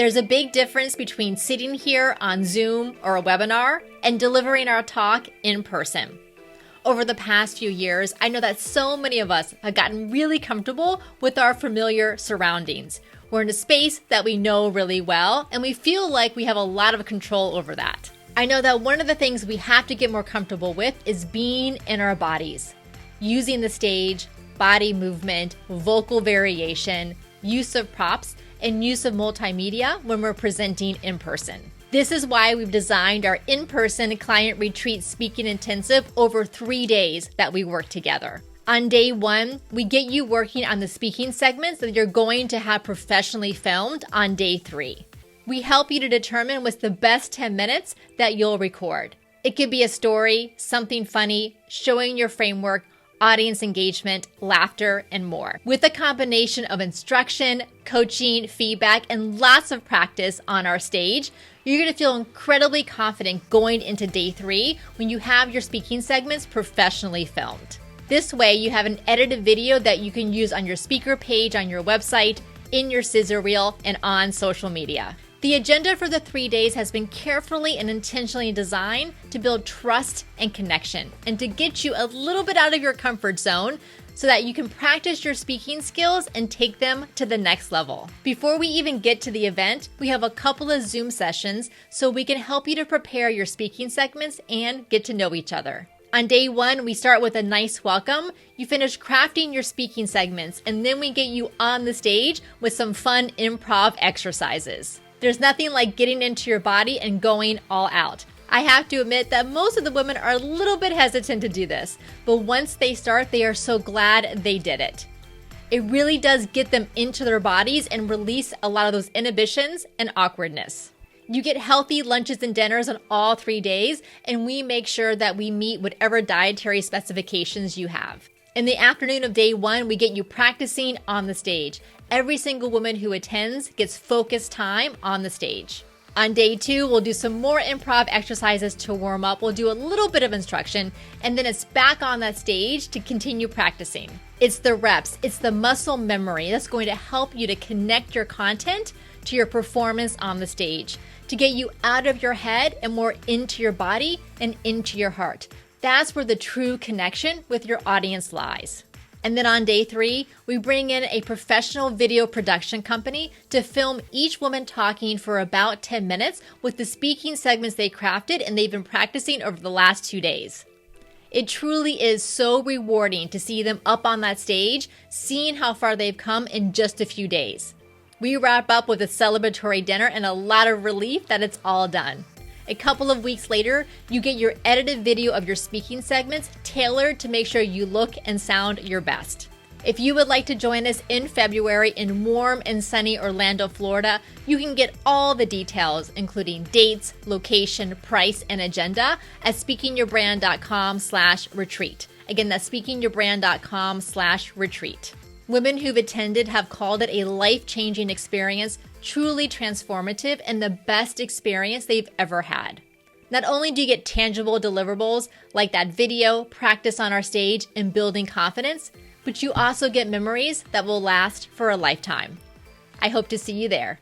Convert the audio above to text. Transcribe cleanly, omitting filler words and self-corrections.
There's a big difference between sitting here on Zoom or a webinar and delivering our talk in person. Over the past few years, I know that so many of us have gotten really comfortable with our familiar surroundings. We're in a space that we know really well, and we feel like we have a lot of control over that. I know that one of the things we have to get more comfortable with is being in our bodies, using the stage, body movement, vocal variation, use of props, and use of multimedia when we're presenting in person. This is why we've designed our in-person client retreat speaking intensive over 3 days that we work together. On day 1, we get you working on the speaking segments that you're going to have professionally filmed on day 3. We help you to determine what's the best 10 minutes that you'll record. It could be a story, something funny, showing your framework, audience engagement, laughter, and more. With a combination of instruction, coaching, feedback, and lots of practice on our stage, you're going to feel incredibly confident going into day 3 when you have your speaking segments professionally filmed. This way, you have an edited video that you can use on your speaker page on your website, in your scissor reel, and on social media. The agenda for the 3 days has been carefully and intentionally designed to build trust and connection and to get you a little bit out of your comfort zone so that you can practice your speaking skills and take them to the next level. Before we even get to the event, we have a couple of Zoom sessions so we can help you to prepare your speaking segments and get to know each other. On day 1, we start with a nice welcome. You finish crafting your speaking segments, and then we get you on the stage with some fun improv exercises. There's nothing like getting into your body and going all out. I have to admit that most of the women are a little bit hesitant to do this, but once they start, they are so glad they did it. It really does get them into their bodies and release a lot of those inhibitions and awkwardness. You get healthy lunches and dinners on all 3 days, and we make sure that we meet whatever dietary specifications you have. In the afternoon of day 1, we get you practicing on the stage. Every single woman who attends gets focused time on the stage. On day 2, we'll do some more improv exercises to warm up. We'll do a little bit of instruction, and then it's back on that stage to continue practicing. It's the reps, it's the muscle memory that's going to help you to connect your content to your performance on the stage, to get you out of your head and more into your body and into your heart. That's where the true connection with your audience lies. And then on day 3, we bring in a professional video production company to film each woman talking for about 10 minutes with the speaking segments they crafted and they've been practicing over the last 2 days. It truly is so rewarding to see them up on that stage, seeing how far they've come in just a few days. We wrap up with a celebratory dinner and a lot of relief that it's all done. A couple of weeks later, you get your edited video of your speaking segments tailored to make sure you look and sound your best. If you would like to join us in February in warm and sunny Orlando, Florida, you can get all the details, including dates, location, price, and agenda at speakingyourbrand.com/retreat. Again, that's speakingyourbrand.com/retreat. Women who've attended have called it a life-changing experience, truly transformative, and the best experience they've ever had. Not only do you get tangible deliverables like that video, practice on our stage, and building confidence, but you also get memories that will last for a lifetime. I hope to see you there.